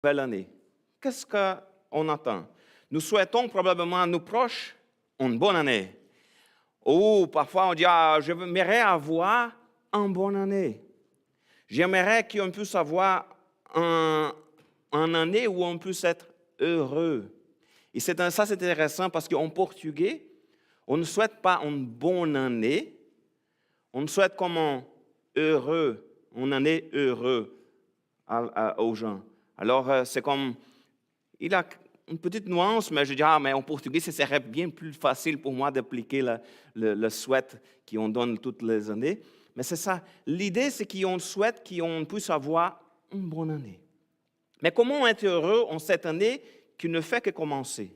nouvelle année, qu'est-ce qu'on attend? Nous souhaitons probablement à nos proches une bonne année. Ou parfois on dit, j'aimerais avoir une bonne année. J'aimerais qu'on puisse avoir une année où on puisse être heureux. Et ça, c'est intéressant parce qu'en portugais, on ne souhaite pas une bonne année, on souhaite comme un heureux, une année heureux aux gens. Alors, c'est comme, il a une petite nuance, mais je dis, mais en portugais, ce serait bien plus facile pour moi d'appliquer le souhait qu'on donne toutes les années. Mais c'est ça. L'idée, c'est qu'on souhaite qu'on puisse avoir une bonne année. Mais comment être heureux en cette année qui ne fait que commencer?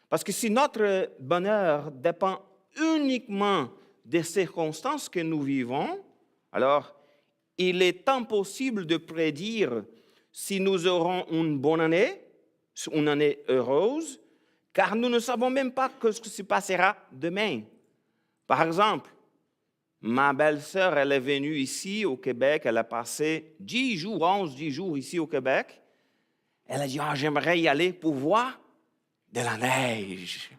Parce que si notre bonheur dépend uniquement des circonstances que nous vivons, alors il est impossible de prédire si nous aurons une bonne année, une année heureuse, car nous ne savons même pas ce qui se passera demain. Par exemple, ma belle-sœur, elle est venue ici au Québec, elle a passé 10 jours ici au Québec. Elle a dit, j'aimerais y aller pour voir de la neige.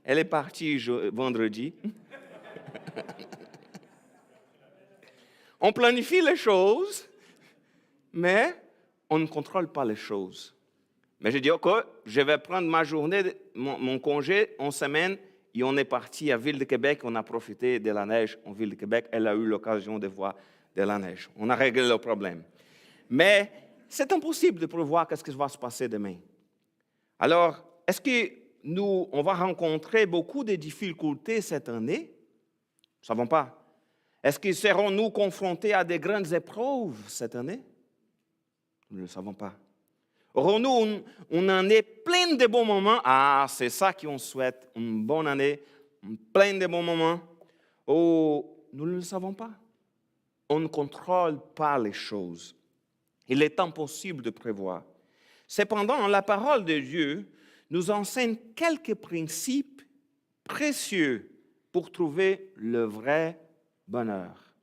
Elle est partie vendredi. On planifie les choses, mais on ne contrôle pas les choses. Mais je dis, OK, je vais prendre ma journée, mon congé en semaine, et on est parti à Ville de Québec, on a profité de la neige en Ville de Québec. Elle a eu l'occasion de voir de la neige. On a réglé le problème. Mais c'est impossible de prévoir ce qui va se passer demain. Alors, est-ce que on va rencontrer beaucoup de difficultés cette année? Nous ne savons pas. Est-ce que serons-nous confrontés à de grandes épreuves cette année? Nous ne le savons pas. Aurons-nous une année pleine de bons moments? C'est ça qu'on souhaite, une bonne année, pleine de bons moments. Nous ne le savons pas. On ne contrôle pas les choses. Il est impossible de prévoir. Cependant, la parole de Dieu nous enseigne quelques principes précieux pour trouver le vrai bonheur.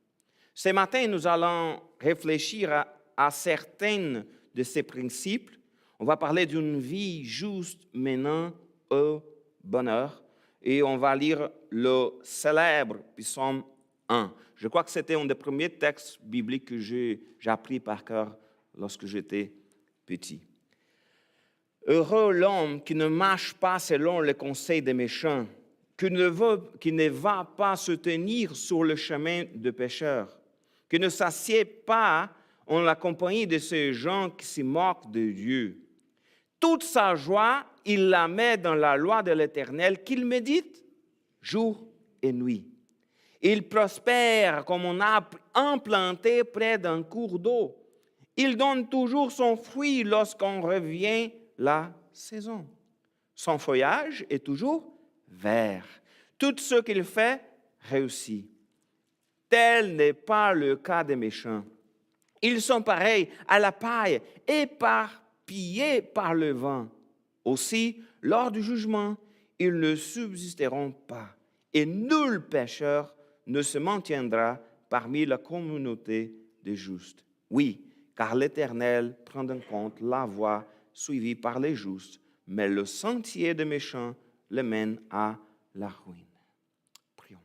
Ce matin, nous allons réfléchir à certains de ces principes. On va parler d'une vie juste menant au bonheur et on va lire le célèbre psaume 1. Je crois que c'était un des premiers textes bibliques que j'ai appris par cœur lorsque j'étais petit. Heureux l'homme qui ne marche pas selon les conseils des méchants, qui ne va pas se tenir sur le chemin des pécheurs, qui ne s'assied pas en la compagnie de ces gens qui se moquent de Dieu. Toute sa joie, il la met dans la loi de l'Éternel qu'il médite jour et nuit. Il prospère comme un arbre implanté près d'un cours d'eau. Il donne toujours son fruit lorsqu'on revient la saison. Son feuillage est toujours vert. Tout ce qu'il fait réussit. Tel n'est pas le cas des méchants. Ils sont pareils à la paille, éparpillés par le vent. Aussi, lors du jugement, ils ne subsisteront pas, et nul pécheur ne se maintiendra parmi la communauté des justes. Oui, car l'Éternel prend en compte la voie suivie par les justes, mais le sentier des méchants le mène à la ruine. Prions.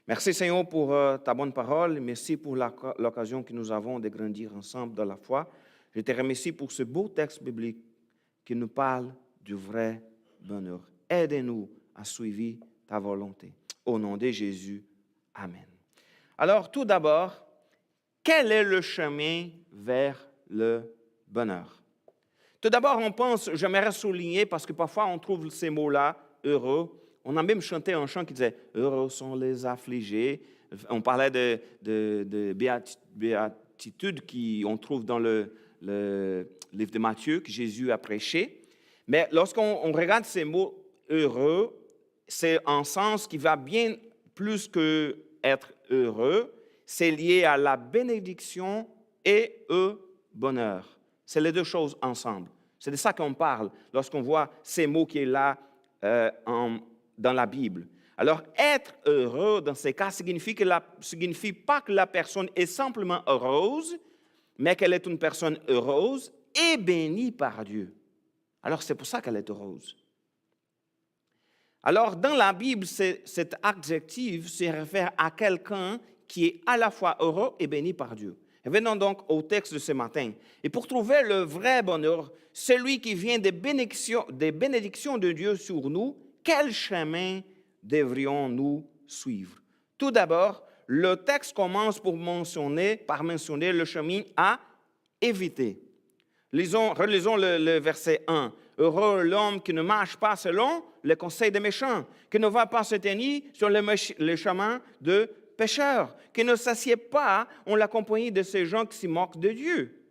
Merci Seigneur pour ta bonne parole. Merci pour l'occasion que nous avons de grandir ensemble dans la foi. Je te remercie pour ce beau texte biblique qui nous parle du vrai bonheur. Aide-nous à suivre ta volonté. Au nom de Jésus, Amen. Alors, tout d'abord, quel est le chemin vers le bonheur? Tout d'abord, on pense, j'aimerais souligner, parce que parfois on trouve ces mots-là, heureux. On a même chanté un chant qui disait « Heureux sont les affligés ». On parlait de béatitude qu'on trouve dans le livre de Matthieu, que Jésus a prêché. Mais lorsqu'on regarde ces mots « heureux », c'est un sens qui va bien plus que être heureux. C'est lié à la bénédiction et au bonheur. C'est les deux choses ensemble. C'est de ça qu'on parle lorsqu'on voit ces mots qui sont là dans la Bible. Alors, être heureux dans ces cas signifie pas que la personne est simplement heureuse, mais qu'elle est une personne heureuse et bénie par Dieu. Alors, c'est pour ça qu'elle est heureuse. Alors, dans la Bible, cet adjectif se réfère à quelqu'un qui est à la fois heureux et béni par Dieu. Venons donc au texte de ce matin. Et pour trouver le vrai bonheur, celui qui vient des bénédictions de Dieu sur nous, quel chemin devrions-nous suivre? Tout d'abord, le texte commence par mentionner le chemin à éviter. Relisons le verset 1. Heureux l'homme qui ne marche pas selon les conseils des méchants, qui ne va pas se tenir sur le chemin de pécheurs, qui ne s'assied pas en la compagnie de ces gens qui se moquent de Dieu.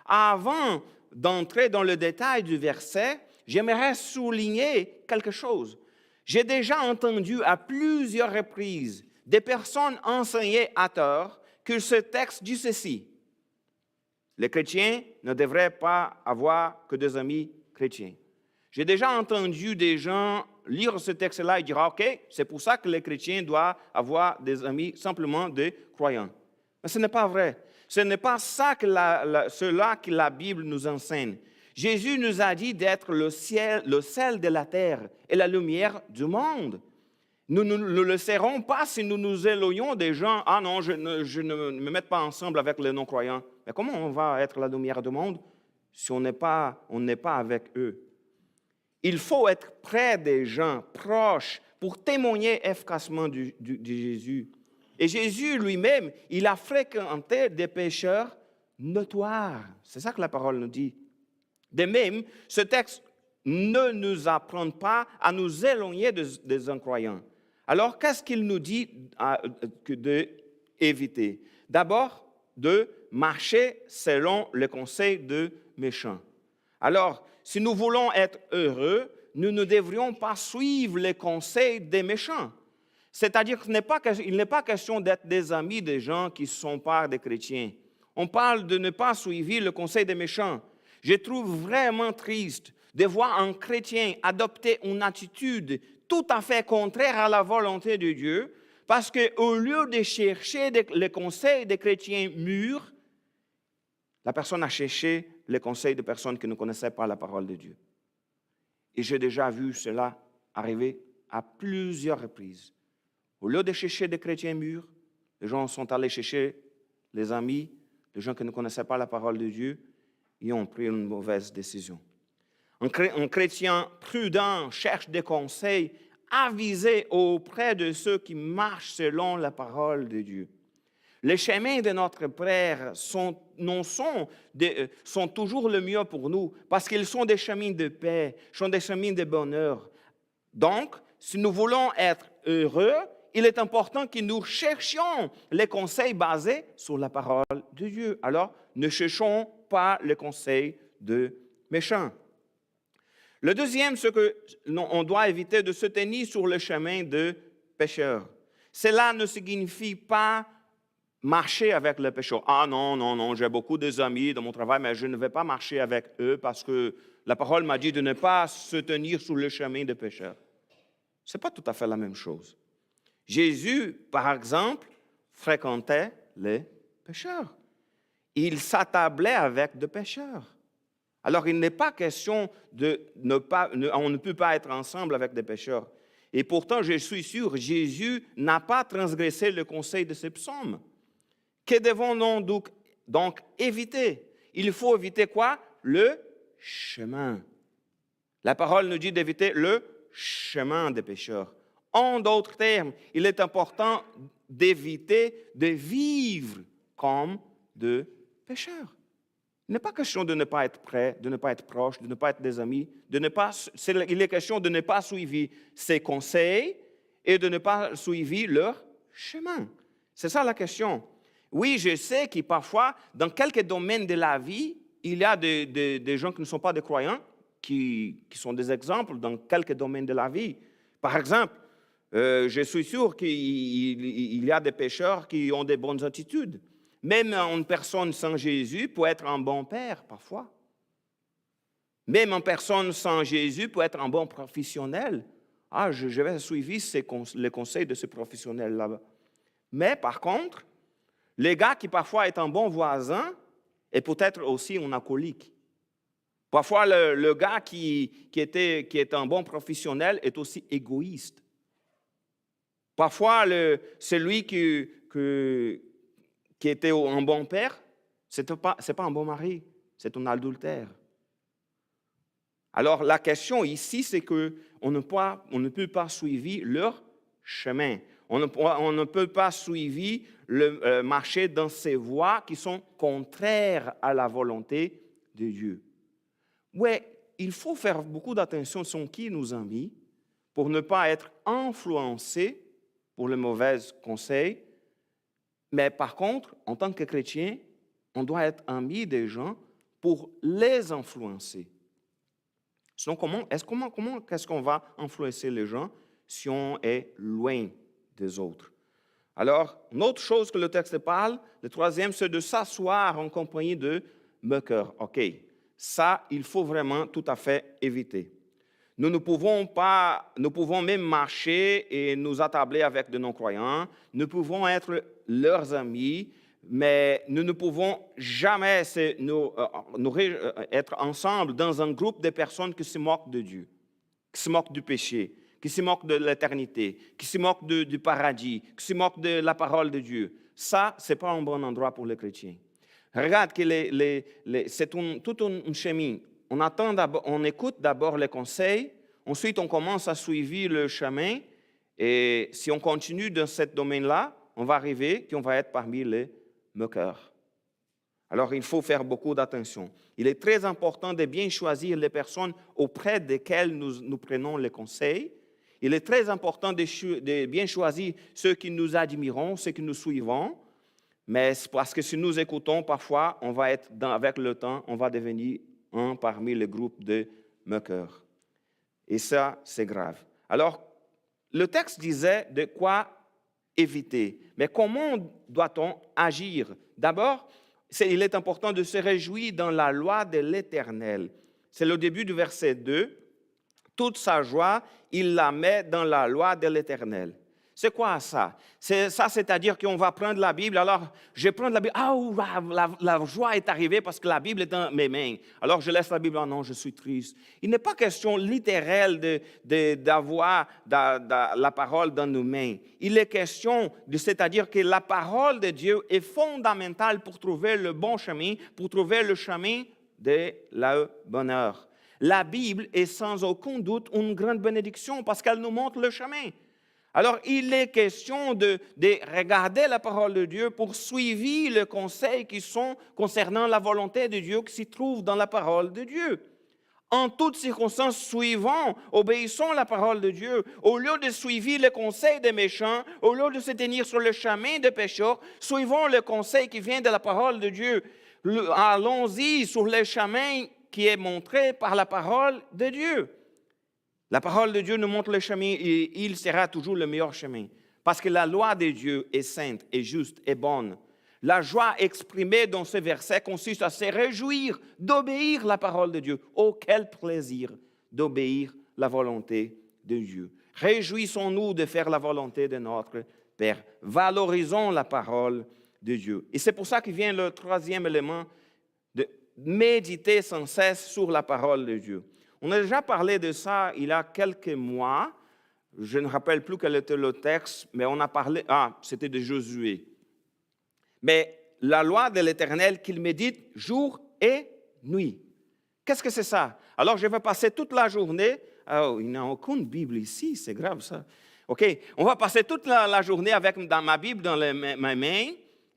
Avant d'entrer dans le détail du verset, j'aimerais souligner quelque chose. J'ai déjà entendu à plusieurs reprises des personnes enseigner à tort que ce texte dit ceci. Les chrétiens ne devraient pas avoir que des amis chrétiens. J'ai déjà entendu des gens lire ce texte-là et dire, OK, c'est pour ça que les chrétiens doivent avoir des amis simplement des croyants. Mais ce n'est pas vrai. Ce n'est pas ça cela que la Bible nous enseigne. Jésus nous a dit d'être le sel de la terre et la lumière du monde. Nous ne le serons pas si nous nous éloignons des gens. Ah non, je ne me mets pas ensemble avec les non-croyants. Mais comment on va être la lumière du monde si on n'est pas avec eux? Il faut être près des gens, proches, pour témoigner efficacement de Jésus. Et Jésus lui-même, il a fréquenté des pécheurs notoires. C'est ça que la parole nous dit. De même, ce texte ne nous apprend pas à nous éloigner des incroyants. Alors, qu'est-ce qu'il nous dit d'éviter? D'abord, de marcher selon les conseils de méchants. Alors, si nous voulons être heureux, nous ne devrions pas suivre les conseils des méchants. C'est-à-dire qu'il n'est pas question d'être des amis des gens qui ne sont pas des chrétiens. On parle de ne pas suivre le conseil des méchants. Je trouve vraiment triste de voir un chrétien adopter une attitude tout à fait contraire à la volonté de Dieu, parce qu'au lieu de chercher les conseils des chrétiens mûrs, la personne a cherché les conseils de personnes qui ne connaissaient pas la parole de Dieu. Et j'ai déjà vu cela arriver à plusieurs reprises. Au lieu de chercher des chrétiens mûrs, les gens sont allés chercher les amis, les gens qui ne connaissaient pas la parole de Dieu, et ont pris une mauvaise décision. Un chrétien prudent cherche des conseils avisés auprès de ceux qui marchent selon la parole de Dieu. Les chemins de notre Père sont toujours le mieux pour nous parce qu'ils sont des chemins de paix, sont des chemins de bonheur. Donc, si nous voulons être heureux, il est important que nous cherchions les conseils basés sur la parole de Dieu. Alors, ne cherchons pas les conseils de méchants. Le deuxième, c'est qu'on doit éviter de se tenir sur le chemin de pécheurs. Cela ne signifie pas marcher avec les pécheurs. Ah non, j'ai beaucoup d'amis dans mon travail, mais je ne vais pas marcher avec eux parce que la parole m'a dit de ne pas se tenir sur le chemin des pécheurs. Ce n'est pas tout à fait la même chose. Jésus, par exemple, fréquentait les pécheurs. Il s'attablait avec des pécheurs. Alors, il n'est pas question on ne peut pas être ensemble avec des pécheurs. Et pourtant, je suis sûr, Jésus n'a pas transgressé le conseil de ces psaumes. Que devons-nous donc éviter? Il faut éviter quoi? Le chemin. La parole nous dit d'éviter le chemin des pécheurs. En d'autres termes, il est important d'éviter de vivre comme des pécheurs. Il n'est pas question de ne pas être près, de ne pas être proche, de ne pas être des amis. Il est question de ne pas suivre ses conseils et de ne pas suivre leur chemin. C'est ça la question. Oui, je sais que parfois, dans quelques domaines de la vie, il y a des gens qui ne sont pas des croyants, qui sont des exemples dans quelques domaines de la vie. Par exemple, je suis sûr qu'il y a des pécheurs qui ont des bonnes attitudes. Même une personne sans Jésus peut être un bon père, parfois. Même une personne sans Jésus peut être un bon professionnel. Ah, je vais suivre les conseils de ce professionnel là-bas. Mais par contre, les gars qui parfois est un bon voisin, et peut-être aussi un alcoolique. Parfois, le gars qui est un bon professionnel est aussi égoïste. Parfois, celui qui était un bon père, ce n'est pas un bon mari, c'est un adultère. Alors, la question ici, c'est qu'on ne peut pas suivre leur chemin. On ne peut pas suivre marcher dans ces voies qui sont contraires à la volonté de Dieu. Oui, il faut faire beaucoup d'attention sur qui nous a mis pour ne pas être influencé pour les mauvais conseils. Mais par contre, en tant que chrétien, on doit être ami des gens pour les influencer. Sinon, qu'est-ce qu'on va influencer les gens si on est loin des autres? Alors, une autre chose que le texte parle, le troisième, c'est de s'asseoir en compagnie de moqueurs. OK, ça, il faut vraiment tout à fait éviter. Nous ne pouvons même marcher et nous attabler avec de non-croyants. Nous pouvons être leurs amis, mais nous ne pouvons jamais être ensemble dans un groupe de personnes qui se moquent de Dieu, qui se moquent du péché, qui se moquent de l'éternité, qui se moquent du paradis, qui se moquent de la parole de Dieu. Ça, ce n'est pas un bon endroit pour les chrétiens. Regarde que c'est tout un chemin. On écoute d'abord les conseils, ensuite on commence à suivre le chemin, et si on continue dans ce domaine-là, on va arriver qu'on va être parmi les moqueurs. Alors il faut faire beaucoup d'attention. Il est très important de bien choisir les personnes auprès desquelles nous prenons les conseils. Il est très important de bien choisir ceux qui nous admirons, ceux qui nous suivons, mais parce que si nous écoutons, parfois, on va être, avec le temps, on va devenir un parmi les groupes de moqueurs. Et ça, c'est grave. Alors, le texte disait de quoi éviter. Mais comment doit-on agir? D'abord, il est important de se réjouir dans la loi de l'Éternel. C'est le début du verset 2. Toute sa joie, il la met dans la loi de l'Éternel. C'est quoi ça? C'est-à-dire qu'on va prendre la Bible. Alors, je vais prendre la Bible. La joie est arrivée parce que la Bible est dans mes mains. Alors, je laisse la Bible. Oh non, je suis triste. Il n'est pas question littérale d'avoir la parole dans nos mains. Il est question c'est-à-dire que la parole de Dieu est fondamentale pour trouver le bon chemin, pour trouver le chemin de le bonheur. La Bible est sans aucun doute une grande bénédiction parce qu'elle nous montre le chemin. Alors, il est question de regarder la parole de Dieu pour suivre les conseils qui sont concernant la volonté de Dieu qui s'y trouve dans la parole de Dieu. En toutes circonstances, suivons, obéissons la parole de Dieu. Au lieu de suivre les conseils des méchants, au lieu de se tenir sur le chemin des pécheurs, suivons le conseil qui vient de la parole de Dieu. Allons-y sur le chemin qui est montré par la parole de Dieu. La parole de Dieu nous montre le chemin et il sera toujours le meilleur chemin. Parce que la loi de Dieu est sainte, est juste, est bonne. La joie exprimée dans ce verset consiste à se réjouir d'obéir la parole de Dieu. Oh, quel plaisir d'obéir la volonté de Dieu. Réjouissons-nous de faire la volonté de notre Père. Valorisons la parole de Dieu. Et c'est pour ça que vient le troisième élément, de méditer sans cesse sur la parole de Dieu. On a déjà parlé de ça il y a quelques mois. Je ne me rappelle plus quel était le texte, mais on a parlé, c'était de Josué. Mais la loi de l'Éternel qu'il médite jour et nuit. Qu'est-ce que c'est ça? Alors, je vais passer toute la journée. Oh, il n'y a aucune Bible ici, c'est grave ça. OK, on va passer toute la journée avec ma Bible dans ma main.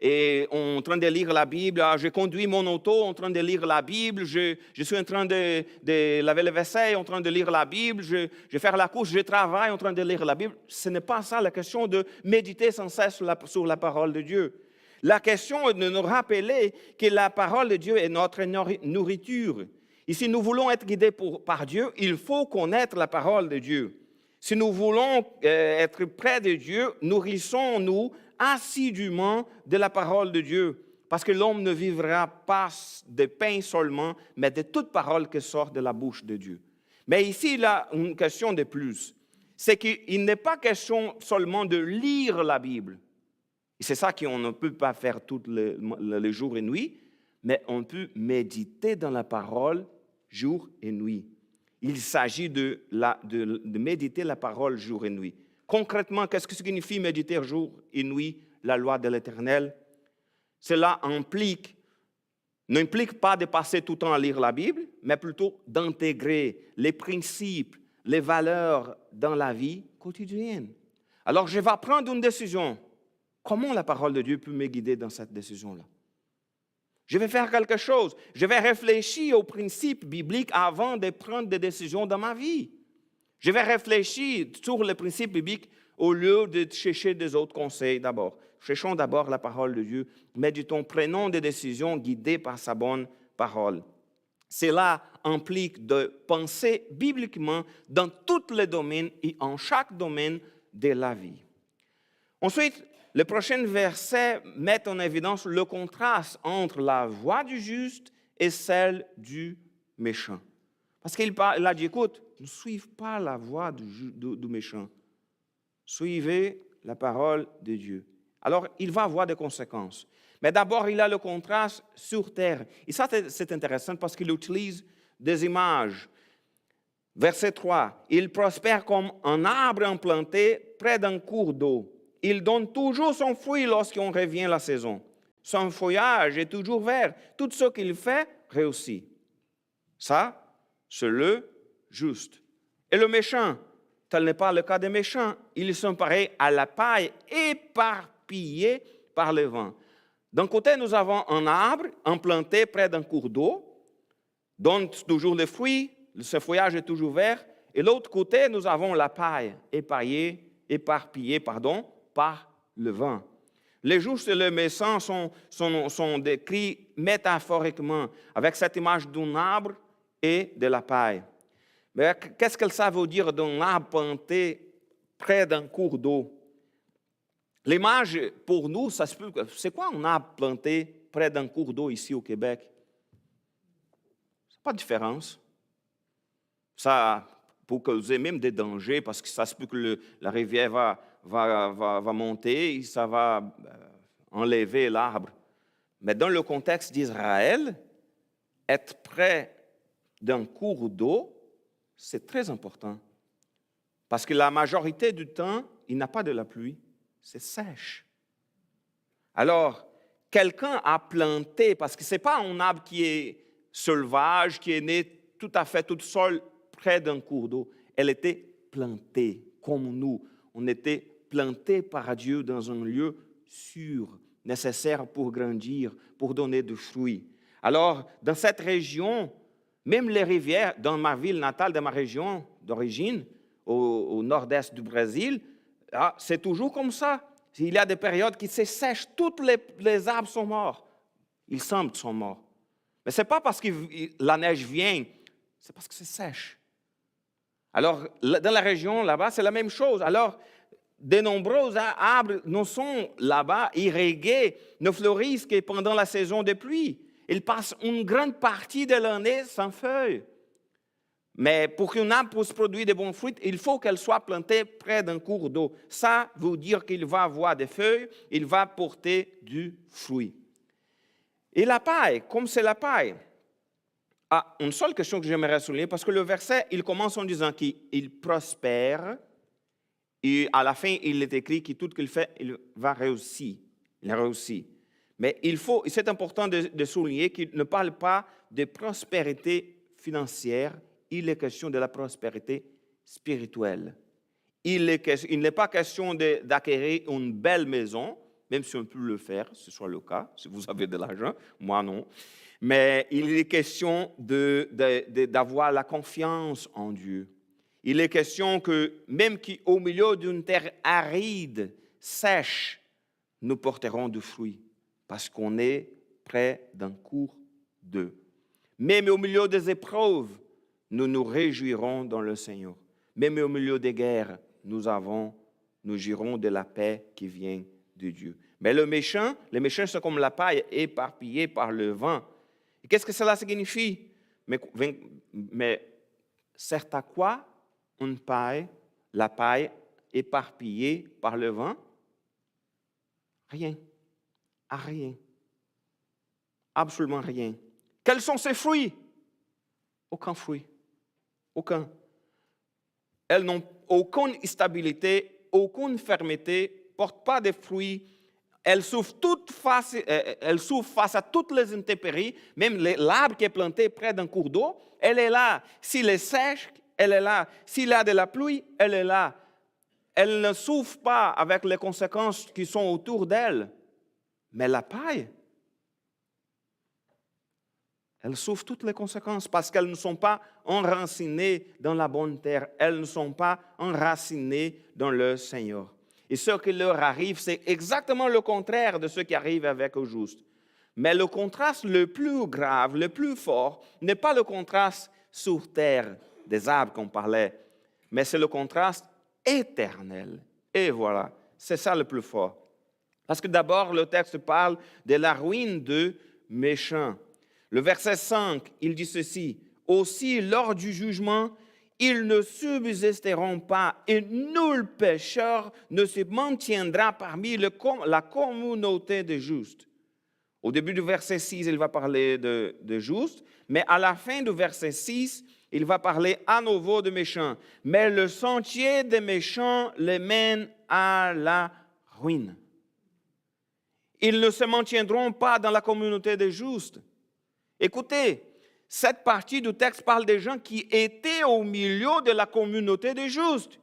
Et en train de lire la Bible, je conduis mon auto en train de lire la Bible, je suis en train de laver le vaisselle, en train de lire la Bible, je vais faire la course, je travaille en train de lire la Bible. Ce n'est pas ça la question de méditer sans cesse sur la parole de Dieu. La question est de nous rappeler que la parole de Dieu est notre nourriture. Et si nous voulons être guidés par Dieu, il faut connaître la parole de Dieu. Si nous voulons être près de Dieu, nourrissons-nous assidûment de la parole de Dieu, parce que l'homme ne vivra pas de pain seulement, mais de toute parole qui sort de la bouche de Dieu. Mais ici, il y a une question de plus. C'est qu'il n'est pas question seulement de lire la Bible. Et c'est ça qu'on ne peut pas faire tous les jours et nuits, mais on peut méditer dans la parole jour et nuit. Il s'agit de méditer la parole jour et nuit. Concrètement, qu'est-ce que signifie méditer jour et nuit la loi de l'Éternel? Cela n'implique pas de passer tout le temps à lire la Bible, mais plutôt d'intégrer les principes, les valeurs dans la vie quotidienne. Alors, je vais prendre une décision. Comment la parole de Dieu peut me guider dans cette décision-là? Je vais faire quelque chose. Je vais réfléchir aux principes bibliques avant de prendre des décisions dans ma vie. Je vais réfléchir sur les principes bibliques au lieu de chercher des autres conseils d'abord. Cherchons d'abord la parole de Dieu. Méditons, prenons des décisions guidées par sa bonne parole. Cela implique de penser bibliquement dans tous les domaines et en chaque domaine de la vie. Ensuite, le prochain verset met en évidence le contraste entre la voie du juste et celle du méchant. Parce qu'il a dit, écoute, ne suivez pas la voie du méchant. Suivez la parole de Dieu. Alors, il va avoir des conséquences. Mais d'abord, il a le contraste sur terre. Et ça, c'est intéressant parce qu'il utilise des images. Verset 3, « Il prospère comme un arbre implanté près d'un cours d'eau. Il donne toujours son fruit lorsqu'on revient la saison. Son feuillage est toujours vert. Tout ce qu'il fait réussit. » Ça, c'est le juste. Et le méchant, tel n'est pas le cas des méchants. Ils sont pareils à la paille éparpillée par le vent. D'un côté, nous avons un arbre implanté près d'un cours d'eau, donne toujours des fruits, ce feuillage est toujours vert. Et de l'autre côté, nous avons la paille éparpillée par le vent. Les justes et les méchants sont décrits métaphoriquement avec cette image d'un arbre et de la paille. Mais qu'est-ce que ça veut dire d'un arbre planté près d'un cours d'eau? L'image, pour nous, c'est quoi un arbre planté près d'un cours d'eau ici au Québec? Pas de différence. Ça peut causer même des dangers parce que ça se peut que la rivière va monter et ça va enlever l'arbre. Mais dans le contexte d'Israël, être près d'un cours d'eau, c'est très important. Parce que la majorité du temps, il n'y a pas de la pluie, c'est sèche. Alors, quelqu'un a planté, parce que ce n'est pas un arbre qui est sauvage, qui est né tout à fait tout seul près d'un cours d'eau. Elle était plantée, comme nous. On était plantés par Dieu dans un lieu sûr, nécessaire pour grandir, pour donner du fruit. Alors, dans cette région, même les rivières, dans ma ville natale, dans ma région d'origine, au nord-est du Brésil, c'est toujours comme ça. Il y a des périodes qui se sèchent, tous les arbres sont morts. Ils semblent sont morts. Mais ce n'est pas parce que la neige vient, c'est parce que c'est sèche. Alors, dans la région là-bas, c'est la même chose. Alors, de nombreux arbres ne sont là-bas irrigués, ne fleurissent que pendant la saison des pluies. Ils passent une grande partie de l'année sans feuilles. Mais pour qu'un arbre puisse produire de bons fruits, il faut qu'elle soit plantée près d'un cours d'eau. Ça veut dire qu'il va avoir des feuilles, il va porter du fruit. Et la paille, comme c'est la paille, une seule question que j'aimerais souligner, parce que le verset, il commence en disant qu'il prospère, et à la fin, il est écrit que tout ce qu'il fait, il va réussir. Il réussit. Mais c'est important de souligner qu'il ne parle pas de prospérité financière, il est question de la prospérité spirituelle. Il n'est pas question d'acquérir une belle maison, même si on peut le faire, ce soit le cas, si vous avez de l'argent, moi non. Mais il est question d'avoir la confiance en Dieu. Il est question que même qu'au milieu d'une terre aride, sèche, nous porterons du fruit parce qu'on est près d'un cours d'eau. Même au milieu des épreuves, nous nous réjouirons dans le Seigneur. Même au milieu des guerres, nous jouirons de la paix qui vient de Dieu. Mais les méchants sont comme la paille éparpillée par le vent. Et qu'est-ce que cela signifie? Mais certes à quoi la paille éparpillée par le vent? Rien. À rien. Absolument rien. Quels sont ses fruits? Aucun fruit. Aucun. Elles n'ont aucune stabilité, aucune fermeté, ne portent pas de fruits. Elles souffrent face à toutes les intempéries. Même l'arbre qui est planté près d'un cours d'eau, elle est là. S'il est sèche, elle est là. S'il y a de la pluie, elle est là. Elle ne souffre pas avec les conséquences qui sont autour d'elle. Mais la paille, elles souffrent toutes les conséquences parce qu'elles ne sont pas enracinées dans la bonne terre. Elles ne sont pas enracinées dans le Seigneur. Et ce qui leur arrive, c'est exactement le contraire de ce qui arrive avec le juste. Mais le contraste le plus grave, le plus fort, n'est pas le contraste sur terre des arbres qu'on parlait, mais c'est le contraste éternel. Et voilà, c'est ça le plus fort. Parce que d'abord, le texte parle de la ruine de méchants. Le verset 5, il dit ceci, « Aussi, lors du jugement, ils ne subsisteront pas et nul pécheur ne se maintiendra parmi la communauté des justes. » Au début du verset 6, il va parler de justes, mais à la fin du verset 6, il va parler à nouveau de méchants. « Mais le sentier des méchants les mène à la ruine. » Ils ne se maintiendront pas dans la communauté des justes. Écoutez, cette partie du texte parle des gens qui étaient au milieu de la communauté des justes.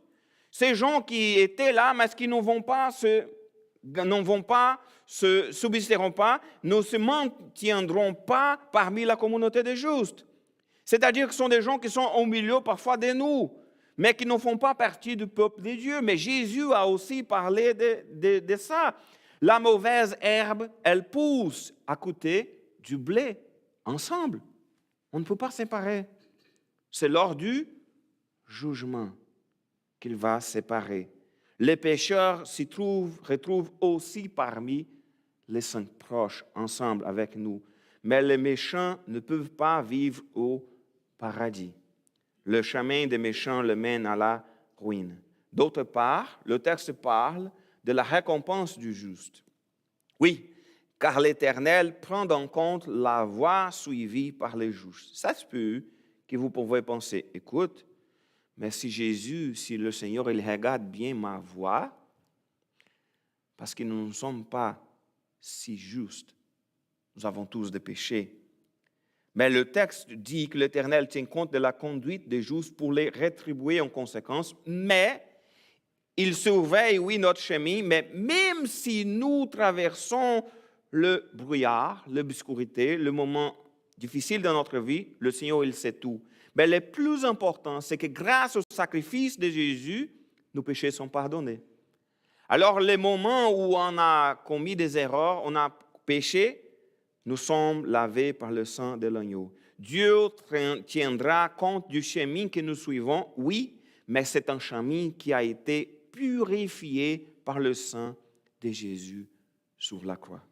Ces gens qui étaient là, mais qui ne subsisteront pas, ne se maintiendront pas parmi la communauté des justes. C'est-à-dire que ce sont des gens qui sont au milieu parfois de nous, mais qui ne font pas partie du peuple de Dieu. Mais Jésus a aussi parlé de ça. La mauvaise herbe, elle pousse à côté du blé. Ensemble. On ne peut pas séparer. C'est lors du jugement qu'il va séparer. Les pécheurs s'y retrouvent aussi parmi les saints proches, ensemble avec nous. Mais les méchants ne peuvent pas vivre au paradis. Le chemin des méchants le mène à la ruine. D'autre part, le texte parle de la récompense du juste. Oui, car l'Éternel prend en compte la voie suivie par les justes. Ça se peut que vous pouvez penser, écoute, mais si le Seigneur, il regarde bien ma voie, parce que nous ne sommes pas si justes, nous avons tous des péchés. Mais le texte dit que l'Éternel tient compte de la conduite des justes pour les rétribuer en conséquence, mais il surveille, oui, notre chemin, mais même si nous traversons le brouillard, l'obscurité, le moment difficile de notre vie, le Seigneur, il sait tout. Mais le plus important, c'est que grâce au sacrifice de Jésus, nos péchés sont pardonnés. Alors, les moments où on a commis des erreurs, on a péché, nous sommes lavés par le sang de l'agneau. Dieu tiendra compte du chemin que nous suivons, oui, mais c'est un chemin qui a été purifié par le sang de Jésus sur la croix.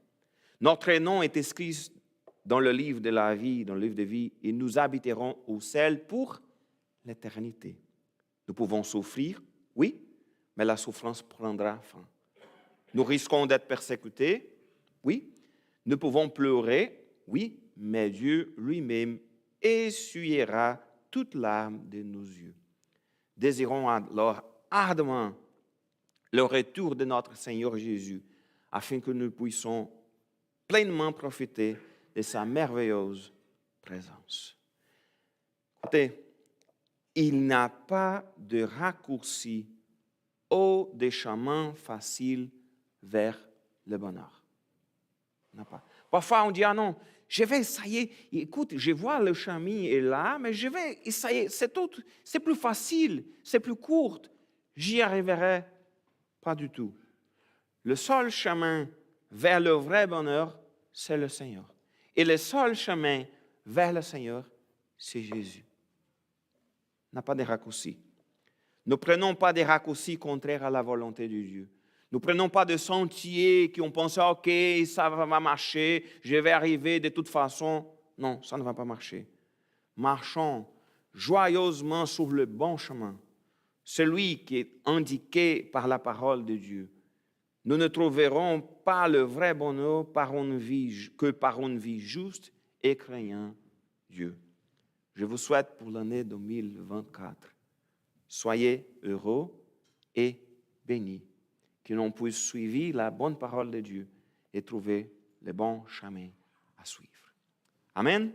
Notre nom est écrit dans le livre de la vie, dans le livre de vie, et nous habiterons au ciel pour l'éternité. Nous pouvons souffrir, oui, mais la souffrance prendra fin. Nous risquons d'être persécutés, oui. Nous pouvons pleurer, oui, mais Dieu lui-même essuiera toute larme de nos yeux. Désirons alors ardemment le retour de notre Seigneur Jésus, afin que nous puissions pleinement profiter de sa merveilleuse présence. Écoutez, il n'y a pas de raccourci ou de chemin facile vers le bonheur. Il n'y en a pas. Parfois, on dit, ah non, je vais essayer. Écoute, je vois le chemin est là, mais je vais essayer. C'est plus facile, c'est plus court. J'y arriverai pas du tout. Le seul chemin vers le vrai bonheur, c'est le Seigneur. Et le seul chemin vers le Seigneur, c'est Jésus. Il n'y a pas de raccourci. Ne prenons pas des raccourcis contraires à la volonté de Dieu. Ne prenons pas de sentiers qui ont pensé, OK, ça va marcher, je vais arriver de toute façon. Non, ça ne va pas marcher. Marchons joyeusement sur le bon chemin, celui qui est indiqué par la parole de Dieu. nous ne trouverons pas le vrai bonheur que par une vie juste et craignant Dieu. Je vous souhaite pour l'année 2024, soyez heureux et bénis, que l'on puisse suivre la bonne parole de Dieu et trouver le bon chemin à suivre. Amen.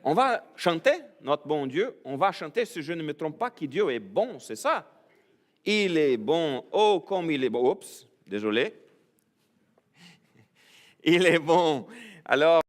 On va chanter notre bon Dieu. On va chanter, si je ne me trompe pas, que Dieu est bon, c'est ça. Il est bon, oh comme il est bon. Oups, désolé. Il est bon. Alors,